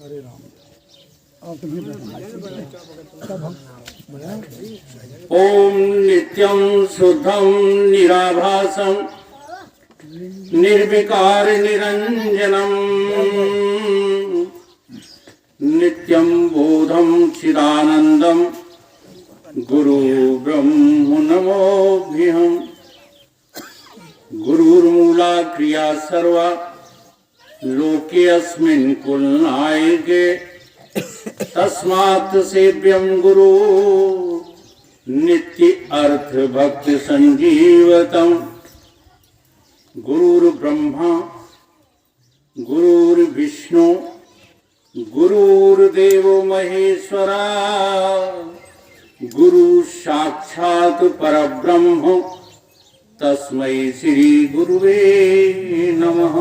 हरे राम। और तुम्हें तब हम ओम नित्यं शुद्धं निराभासं निर्विकार निरंजनम नित्यं बोधं चिदानंदम गुरु ब्रह्म नमोऽभ्यहम्। गुरुर्मूला क्रिया सर्वा लोके अस्मिन् कुलनायके तस्मात् सेव्यं गुरु नित्य अर्थ भक्ति संजीवतम। गुरुर्ब्रह्मा गुरुर्विष्णु गुरुर्देवो महेश्वरा गुरु साक्षात् परब्रह्म तस्मै श्री गुरुवे नमः।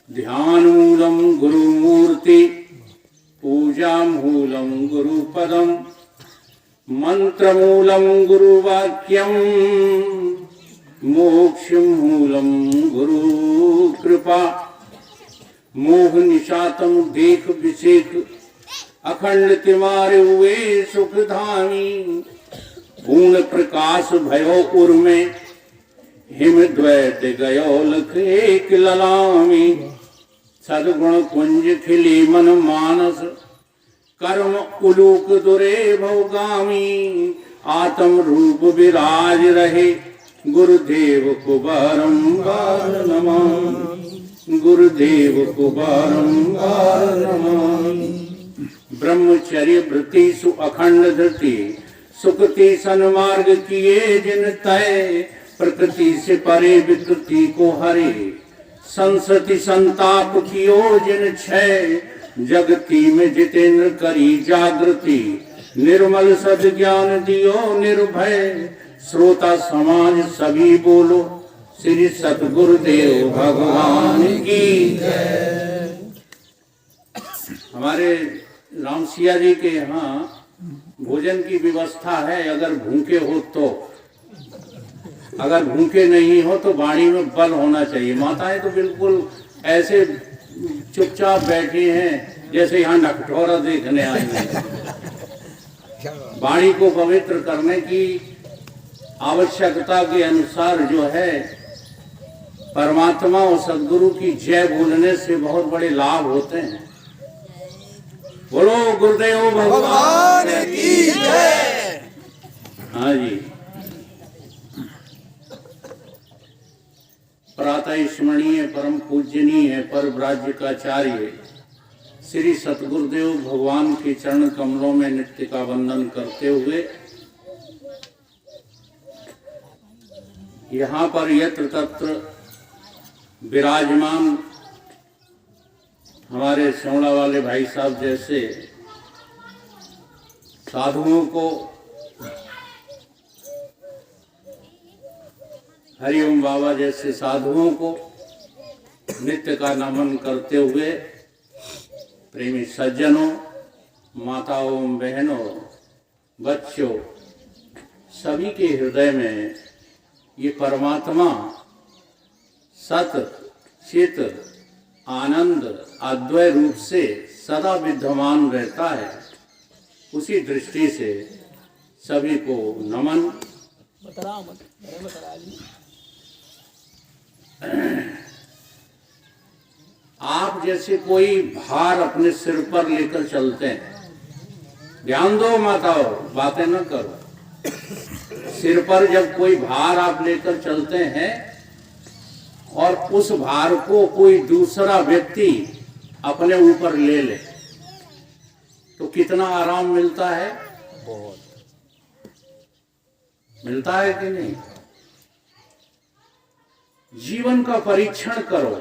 ध्यानमूलं गुरुमूर्ति पूजामूलं गुरुपदं मंत्रमूलं गुरुवाक्यं मोक्षमूलं गुरुकृपा। मोहनिशातं देख विषेक अखंड तिमारे हुए सुखधामी। पूर्ण प्रकाश भयो उर्मे हिम द्वैत गयो लख एक ललामी। सद्गुण कुंज खिली मन मानस कर्म उलूक दुरे भवगामी। आत्म रूप विराज रहे गुरुदेव को बारंबार नमः। गुरुदेव को बारंबार नमः। ब्रह्मचर्य वृत्ति सु अखंड धृति सुकृति सन्मार्ग किए जिन तय। प्रकृति से परे विकृति को हरे संसति संताप कियो जिन क्षय। जगती में जितेंद्र करी जागृति निर्मल सद ज्ञान दियो निर्भय। श्रोता समाज सभी बोलो श्री सतगुरुदेव भगवान की जय। हमारे रामसिया जी के यहाँ भोजन की व्यवस्था है। अगर भूखे हो तो, अगर भूखे नहीं हो तो वाणी में बल होना चाहिए। माताएं तो बिल्कुल ऐसे चुपचाप बैठी हैं जैसे यहाँ नखटोरा देखने आई हैं। वाणी को पवित्र करने की आवश्यकता के अनुसार जो है परमात्मा और सद्गुरु की जय बोलने से बहुत बड़े लाभ होते हैं। बोलो गुरुदेव भगवान की जय। हाँ जी। प्रातः स्मरणीय परम पूजनीय पर ब्राज्यकाचार्य श्री सतगुरुदेव भगवान के चरण कमलों में नित्य का वंदन करते हुए यहाँ पर यत्र तत्र विराजमान हमारे सोना वाले भाई साहब जैसे साधुओं को हरिओम बाबा जैसे साधुओं को नित्य का नमन करते हुए प्रेमी सज्जनों, माताओं, बहनों, बच्चों सभी के हृदय में ये परमात्मा सत चित आनंद अद्वय रूप से सदा विद्यमान रहता है। उसी दृष्टि से सभी को नमन। आप जैसे कोई भार अपने सिर पर लेकर चलते हैं, ध्यान दो माताओं, बातें न करो। सिर पर जब कोई भार आप लेकर चलते हैं और उस भार को कोई दूसरा व्यक्ति अपने ऊपर ले ले तो कितना आराम मिलता है? बहुत मिलता है कि नहीं? जीवन का परीक्षण करो।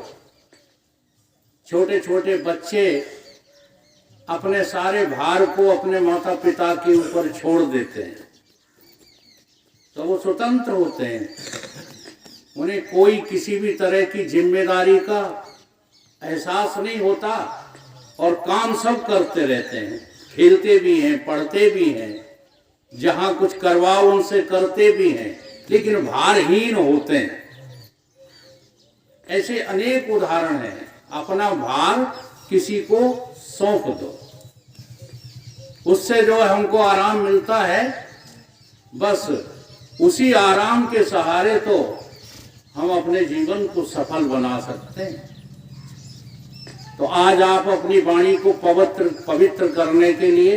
छोटे छोटे बच्चे अपने सारे भार को अपने माता पिता के ऊपर छोड़ देते हैं तो वो स्वतंत्र होते हैं। उन्हें कोई किसी भी तरह की जिम्मेदारी का एहसास नहीं होता और काम सब करते रहते हैं, खेलते भी हैं, पढ़ते भी हैं, जहां कुछ करवाओ उनसे करते भी हैं, लेकिन भारहीन होते हैं। ऐसे अनेक उदाहरण हैं। अपना भार किसी को सौंप दो। उससे जो है हमको आराम मिलता है। बस उसी आराम के सहारे तो हम अपने जीवन को सफल बना सकते हैं। तो आज आप अपनी वाणी को पवित्र करने के लिए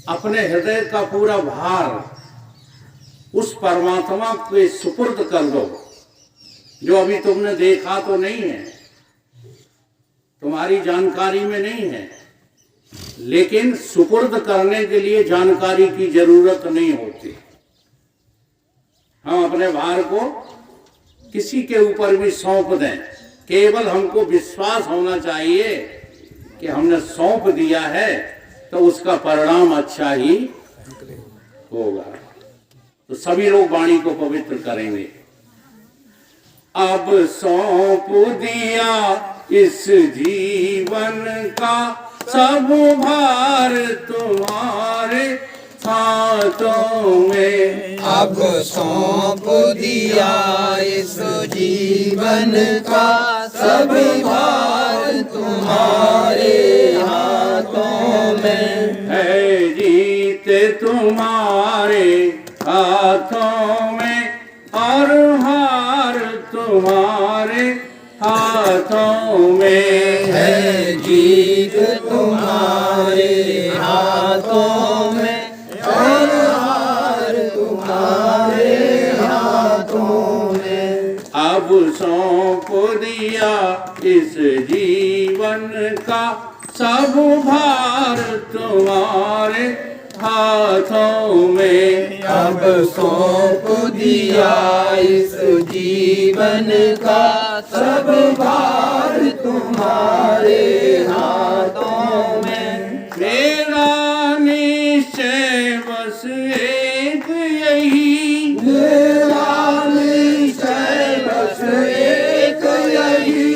अपने हृदय का पूरा भार उस परमात्मा के सुपुर्द कर दो जो अभी तुमने देखा तो नहीं है, तुम्हारी जानकारी में नहीं है, लेकिन सुपुर्द करने के लिए जानकारी की जरूरत नहीं होती। हम अपने भार को किसी के ऊपर भी सौंप दें, केवल हमको विश्वास होना चाहिए कि हमने सौंप दिया है तो उसका परिणाम अच्छा ही होगा। तो सभी लोग वाणी को पवित्र करेंगे। अब सौंप दिया इस जीवन का सब भार तुम्हारे हाथों में। अब सौंप दिया इस जीवन का सब भार तुम्हारे हाथों में। है जीत तुम्हारे हाथों में और हार तुम्हारे हाथों में। है जीत तुम्हारे हाथों में और हार तुम्हारे हाथों में। अब सौंप दिया इस जीवन का सब भार तुम्हारे हाथों में। अब सौंप दिया इस जीवन का सब भार तुम्हारे हाथों में। मेरा निश्चय बस एक यही, मेरा निश्चय बस एक यही,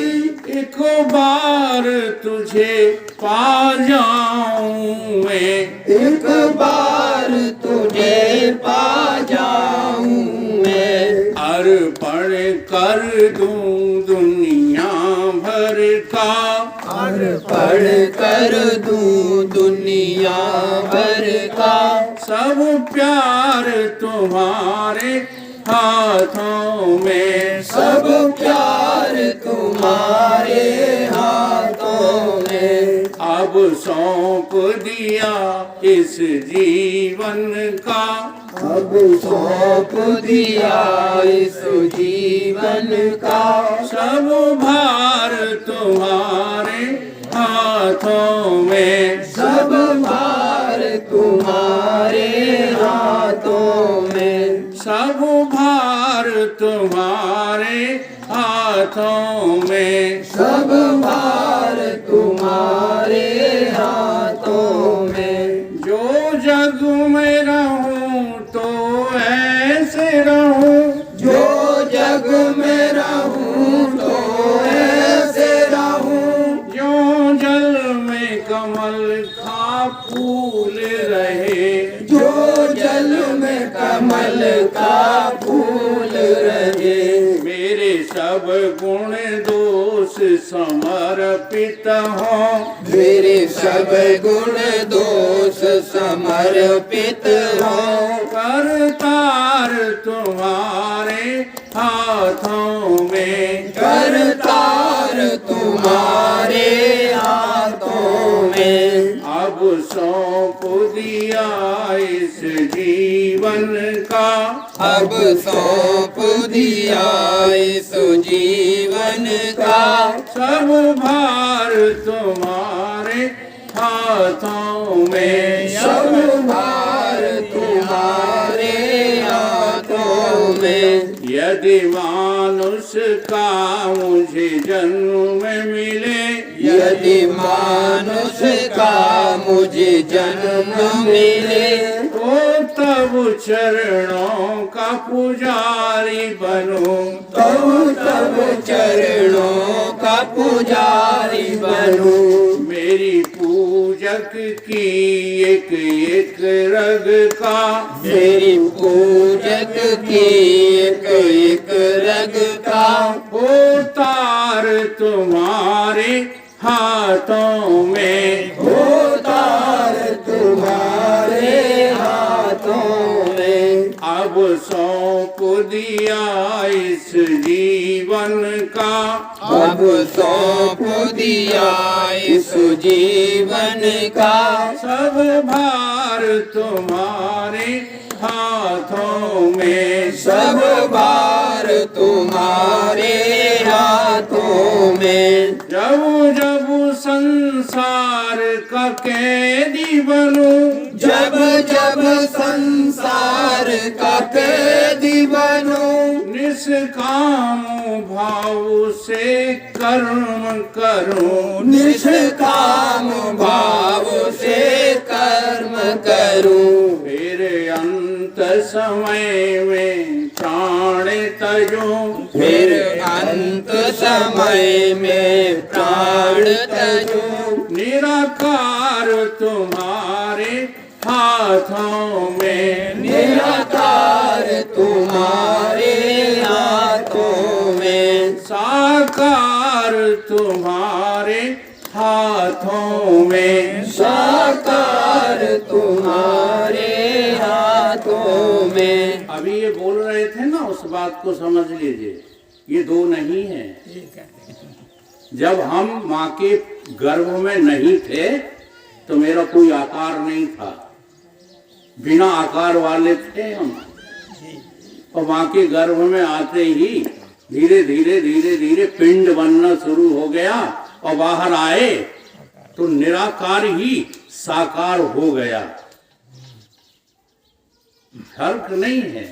एक बार तुझे पा जाऊं मैं। एक बार तुझे पा जाऊं मैं। अर्पण कर दूं दुनिया भर का, अर्पण कर दूं दुनिया भर का। सब प्यार तुम्हारे हाथों में। सब प्यार तुम्हारे हाथों में। अब सौंप दिया इस जीवन का, अब सौंप दिया इस जीवन का सब भार तुम्हारे हाथों में। सब भार तुम्हारे हाथों में। सब भार तुम्हारे हाथों में। सब भार तुम्हारे हाथों में। जो जग में रहूं तो ऐसे रहूं, जो जग में रहूं तो ऐसे रहूं। जो जल में कमल का फूल रहे, जो जल में कमल का फूल रहे। मेरे सब गुण दोष समर्पित हो। मेरे सब गुण दोष समर्पित हो। करतार तुम्हारे हाथों में। करतार तुम्हारे हाथों में। अब सौंप दिया इस जीवन का, अब सौंप दिया इस जीवन का सब भार तुम्हारे हाथों में। सब भार तुम्हारे हाथों में। यदि मानुष का मुझे जन्म मिले, यदि मानुष का मुझे जन्म मिले, तो तब चरणों का पुजारी बनूं। तब चरणों का पुजारी बनूं। मेरी पूजक की एक एक रग का, मेरी पूजक की एक एक रग का हो तार तुम्हारे हाथ हाथों में, उतार तुम्हारे हाथों में। अब सौंप दिया इस जीवन का, अब सौंप दिया इस जीवन का। सब भार तुम्हारे हाथों में, सब भार तुम्हारे हाथों में। जब जब संसार का कैदी बनूं, जब जब संसार का कैदी बनूं, निष्काम भाव से कर्म करूं, निष्काम भाव से कर्म करूं। फिर अंत समय में प्राण तजूं, फिर अंत समय में प्राण तजूं। निराकार तुम्हारे हाथों में, निराकार तुम्हारे हाथों में। साकार तुम्हारे हाथों में, साकार तुम्हारे हाथों में। अभी ये बोल रहे थे ना, उस बात को समझ लीजिए, ये दो नहीं है। जब हम माँ के गर्भ में नहीं थे तो मेरा कोई आकार नहीं था, बिना आकार वाले थे हम। और माँ के गर्भ में आते ही धीरे धीरे धीरे धीरे पिंड बनना शुरू हो गया और बाहर आए तो निराकार ही साकार हो गया। फर्क नहीं है।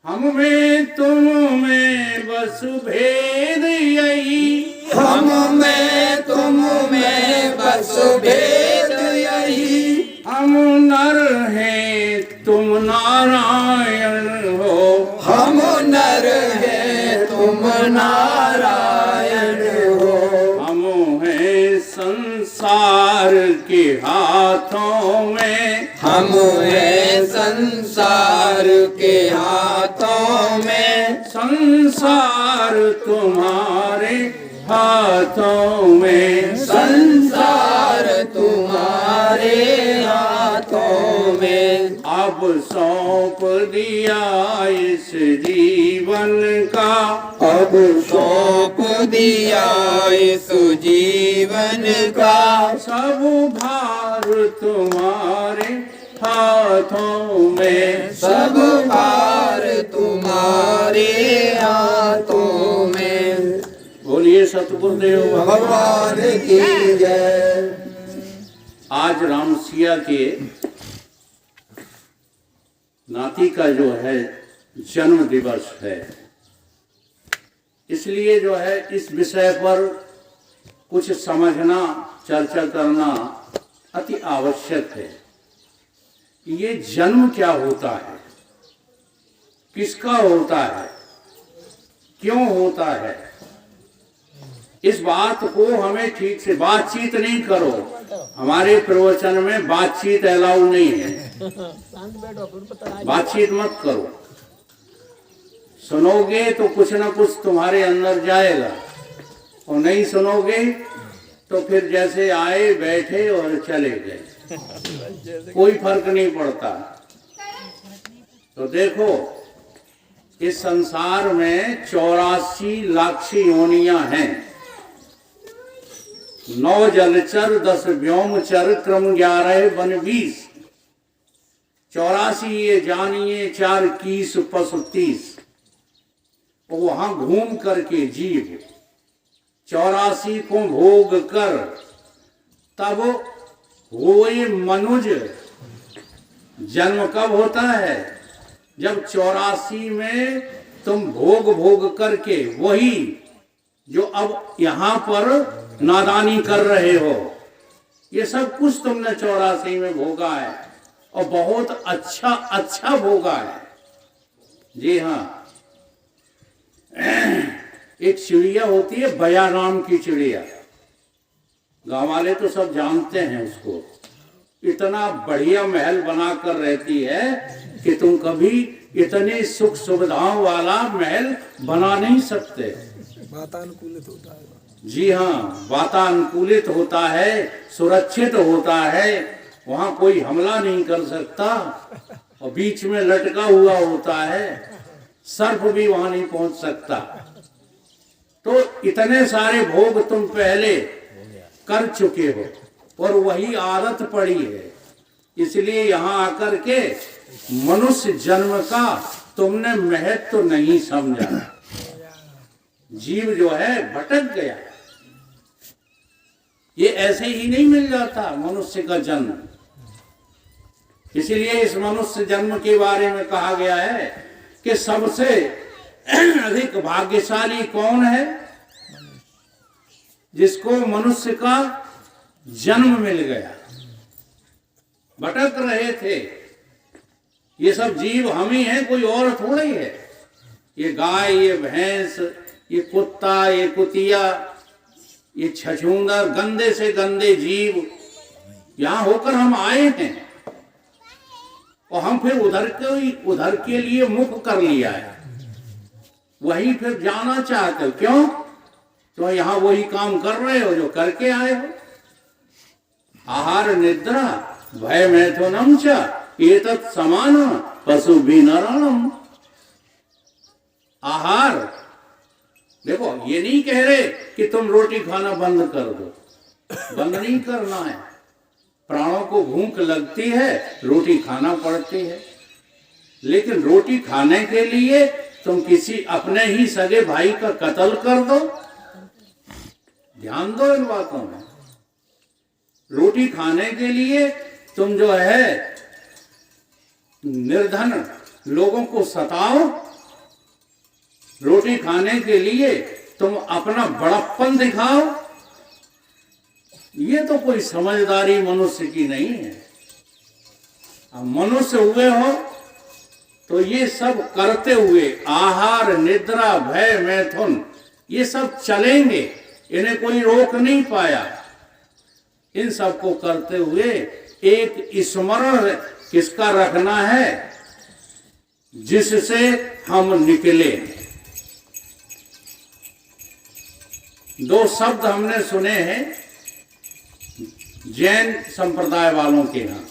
हम में तुम में बस भेद यही, हम में तुम में बस भेद यही। हम नर हैं तुम नारायण हो, हम नर हैं तुम नारायण हो। हम हैं संसार के हाथों में, हम हैं संसार के हाथों में। संसार तुम्हारे हाथों में, संसार तुम्हारे हाथों में। अब सौंप दिया इस जीवन का, अब सौंप दिया इस जीवन का। सब भार तुम्हारे हाथों में, सब भार तुम्हारे हाथों में। बोलिए सतगुरुदेव भगवान की जय। आज रामसिया के नाती का जो है जन्म दिवस है, इसलिए जो है इस विषय पर कुछ समझना, चर्चा करना अति आवश्यक है। ये जन्म क्या होता है, किसका होता है, क्यों होता है, इस बात को हमें ठीक से, बातचीत नहीं करो, हमारे प्रवचन में बातचीत अलाउ नहीं है, बातचीत मत करो। सुनोगे तो कुछ ना कुछ तुम्हारे अंदर जाएगा, और नहीं सुनोगे तो फिर जैसे आए बैठे और चले गए, कोई फर्क नहीं पड़ता। तो देखो, इस संसार में 84 लाख योनियां हैं। 9 जलचर, 10 व्योमचर, क्रम 11 वन 20। 84 ये जानिए, 4 कीस पशु 30। वहां घूम करके जीव 84 को भोग कर तब होए मनुज। जन्म कब होता है? जब 84 में तुम भोग भोग करके वही जो अब यहाँ पर नादानी कर रहे हो, ये सब कुछ तुमने 84 में भोगा है, और बहुत अच्छा अच्छा भोगा है। जी हाँ, एक चिड़िया होती है बया नाम की चिड़िया, गांव वाले तो सब जानते हैं उसको। इतना बढ़िया महल बनाकर रहती है कि तुम कभी इतने सुख सुविधाओं वाला महल बना नहीं सकते। वातानुकूलित होता है। जी हाँ, वातानुकूलित होता है, सुरक्षित होता है, वहां कोई हमला नहीं कर सकता, और बीच में लटका हुआ होता है, सर्प भी वहां नहीं पहुंच सकता। तो इतने सारे भोग तुम पहले कर चुके हो और वही आदत पड़ी है, इसलिए यहाँ आकर के मनुष्य जन्म का तुमने महत्व तो नहीं समझा। जीव जो है भटक गया, ये ऐसे ही नहीं मिल जाता मनुष्य का जन्म। इसीलिए इस मनुष्य जन्म के बारे में कहा गया है कि सबसे अधिक भाग्यशाली कौन है? जिसको मनुष्य का जन्म मिल गया। भटक रहे थे ये सब जीव हम ही हैं, कोई और थोड़े ही है। ये गाय, ये भैंस, ये कुत्ता, ये कुतिया, ये छछूंदर, गंदे से गंदे जीव यहां होकर हम आए हैं, और हम फिर उधर के लिए मुख कर लिया है, वही फिर जाना चाहते हो। क्यों? तो यहाँ वही काम कर रहे हो जो करके आए हो। आहार निद्रा भय मैथुनम च एतत् समान पशु भी नरणम। आहार, देखो ये नहीं कह रहे कि तुम रोटी खाना बंद कर दो, बंद नहीं करना है। प्राणों को भूख लगती है, रोटी खाना पड़ती है, लेकिन रोटी खाने के लिए तुम किसी अपने ही सगे भाई का कत्ल कर दो? ध्यान दो इन बातों में। रोटी खाने के लिए तुम जो है निर्धन लोगों को सताओ, रोटी खाने के लिए तुम अपना बड़प्पन दिखाओ, ये तो कोई समझदारी मनुष्य की नहीं है। अब मनुष्य हुए हो तो ये सब करते हुए आहार निद्रा भय मैथुन ये सब चलेंगे, इन्हें कोई रोक नहीं पाया। इन सब को करते हुए एक स्मरण किसका रखना है? जिससे हम निकले। दो शब्द हमने सुने हैं जैन संप्रदाय वालों के यहाँ।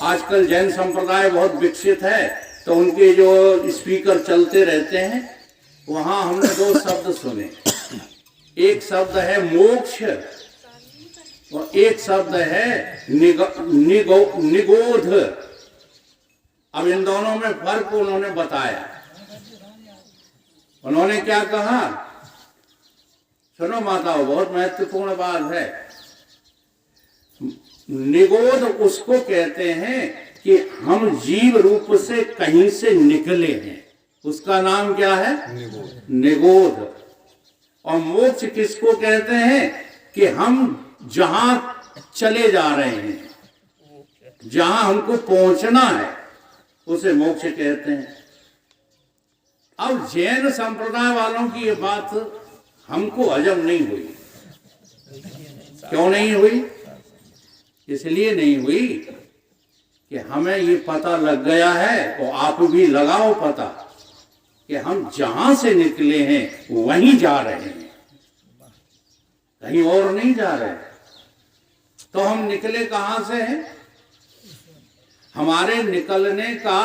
आजकल जैन संप्रदाय बहुत विकसित है, तो उनके जो स्पीकर चलते रहते हैं, वहां हमने दो शब्द सुने। एक शब्द है मोक्ष और एक शब्द है निगोध। अब इन दोनों में फर्क उन्होंने बताया। उन्होंने क्या कहा? सुनो माताओं, बहुत महत्वपूर्ण बात है। निगोध उसको कहते हैं कि हम जीव रूप से कहीं से निकले हैं, उसका नाम क्या है? निगोध। और मोक्ष किसको कहते हैं? कि हम जहां चले जा रहे हैं, जहां हमको पहुंचना है, उसे मोक्ष कहते हैं। अब जैन संप्रदाय वालों की ये बात हमको हजम नहीं हुई। क्यों नहीं हुई? इसलिए नहीं हुई कि हमें ये पता लग गया है, और आप भी लगाओ पता, कि हम जहां से निकले हैं वहीं जा रहे हैं, कहीं और नहीं जा रहे। तो हम निकले कहां से हैं? हमारे निकलने का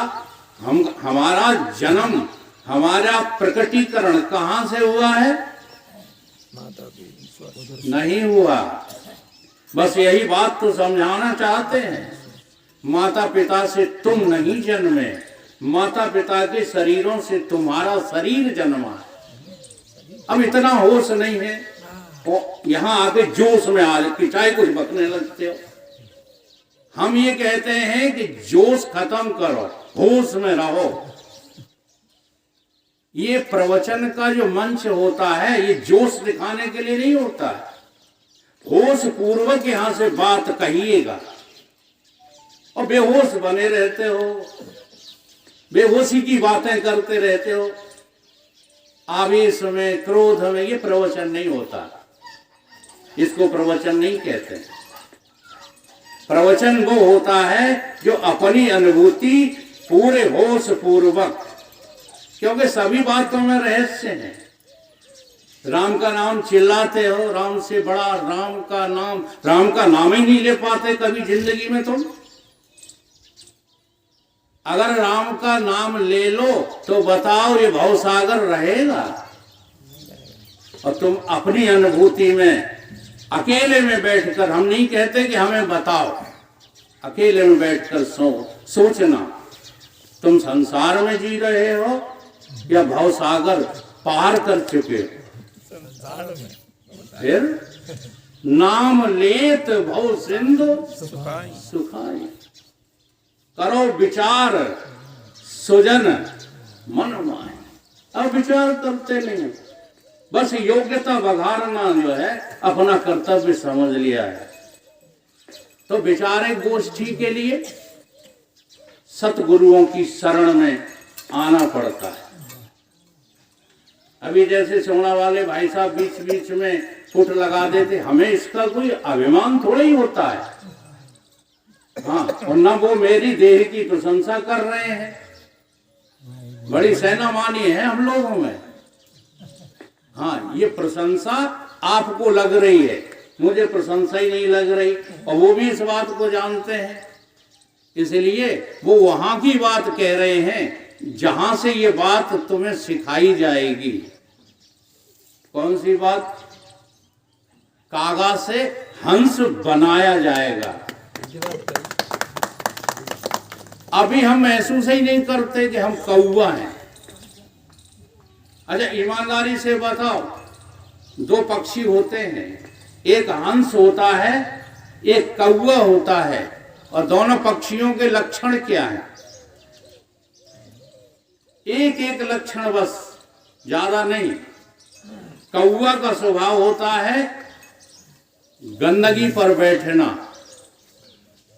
हमारा जन्म, हमारा प्रकटीकरण कहां से हुआ है? नहीं हुआ। बस यही बात तो समझाना चाहते हैं। माता पिता से तुम नहीं जन्मे, माता पिता के शरीरों से तुम्हारा शरीर जन्मा है। अब इतना होश नहीं है, और यहाँ आके जोश में आ कि चाहे कुछ बकने लगते हो। हम ये कहते हैं कि जोश खत्म करो, होश में रहो। ये प्रवचन का जो मंच होता है, ये जोश दिखाने के लिए नहीं होता है। होश पूर्वक यहां से बात कहिएगा, और बेहोश बने रहते हो, बेहोशी की बातें करते रहते हो, आवेश में, क्रोध में। ये प्रवचन नहीं होता, इसको प्रवचन नहीं कहते। प्रवचन वो होता है जो अपनी अनुभूति पूरे होश पूर्वक, क्योंकि सभी बातों में रहस्य है, राम का नाम चिल्लाते हो, राम से बड़ा राम का नाम ही नहीं ले पाते कभी जिंदगी में तुम। अगर राम का नाम ले लो तो बताओ ये भवसागर रहेगा? और तुम अपनी अनुभूति में अकेले में बैठकर, हम नहीं कहते कि हमें बताओ, अकेले में बैठकर सोचना तुम संसार में जी रहे हो या भवसागर पार कर चुके हो। फिर नाम लेत भव सिंधु सुखाई, करो विचार सुजन मन माए। अब विचार करते नहीं, बस योग्यता बघारना जो है अपना कर्तव्य समझ लिया है। तो विचारे गोष्ठी के लिए सतगुरुओं की शरण में आना पड़ता है। अभी जैसे सोना वाले भाई साहब बीच बीच में फुट लगा देते, हमें इसका कोई अभिमान थोड़ा ही होता है। हाँ, और न वो मेरी देह की प्रशंसा कर रहे हैं, बड़ी सेना मानी है हम लोगों में। हाँ, ये प्रशंसा आपको लग रही है, मुझे प्रशंसा ही नहीं लग रही, और वो भी इस बात को जानते हैं। इसलिए वो वहां की बात कह रहे हैं जहां से ये बात तुम्हें सिखाई जाएगी। कौन सी बात? कागा से हंस बनाया जाएगा। अभी हम महसूस ही नहीं करते कि हम कौवा हैं। अच्छा, ईमानदारी से बताओ, दो पक्षी होते हैं, एक हंस होता है, एक कौवा होता है, और दोनों पक्षियों के लक्षण क्या हैं? एक एक लक्षण बस, ज्यादा नहीं। कौवा का स्वभाव होता है गंदगी पर बैठना,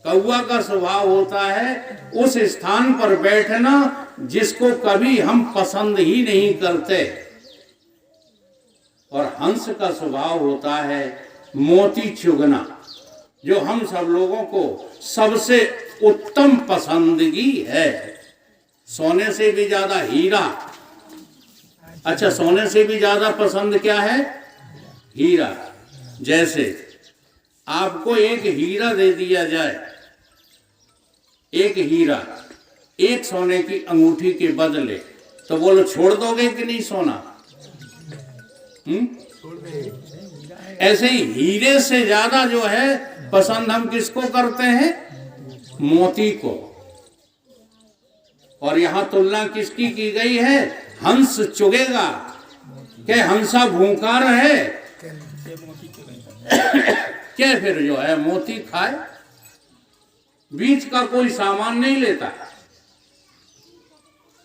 कौवा का स्वभाव होता है उस स्थान पर बैठना जिसको कभी हम पसंद ही नहीं करते, और हंस का स्वभाव होता है मोती चुगना, जो हम सब लोगों को सबसे उत्तम पसंदगी है। सोने से भी ज्यादा हीरा। अच्छा, सोने से भी ज्यादा पसंद क्या है? हीरा। जैसे आपको एक हीरा दे दिया जाए, एक हीरा एक सोने की अंगूठी के बदले, तो बोलो छोड़ दोगे कि नहीं सोना? ऐसे ही हीरे से ज्यादा जो है पसंद हम किसको करते हैं? मोती को। और यहां तुलना किसकी की गई है? हंस चुगेगा, क्या हंसा भूखा रहे क्या फिर जो है मोती खाए? बीच का कोई सामान नहीं लेता।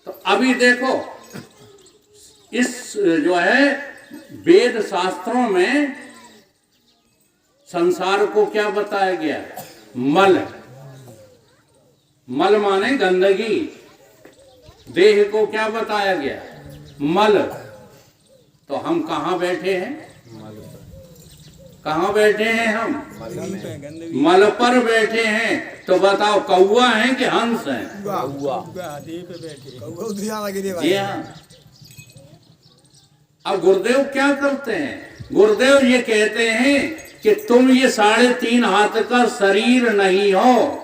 तो अभी देखो, इस जो है वेद शास्त्रों में संसार को क्या बताया गया? मल। मल माने गंदगी। देह को क्या बताया गया? मल। तो हम कहाँ बैठे हैं? कहाँ बैठे हैं हम? मल पर बैठे हैं। तो बताओ, कौवा है कि हंस है? जी हाँ। अब गुरुदेव क्या करते हैं? गुरुदेव ये कहते हैं कि तुम ये 3.5 हाथ का शरीर नहीं हो,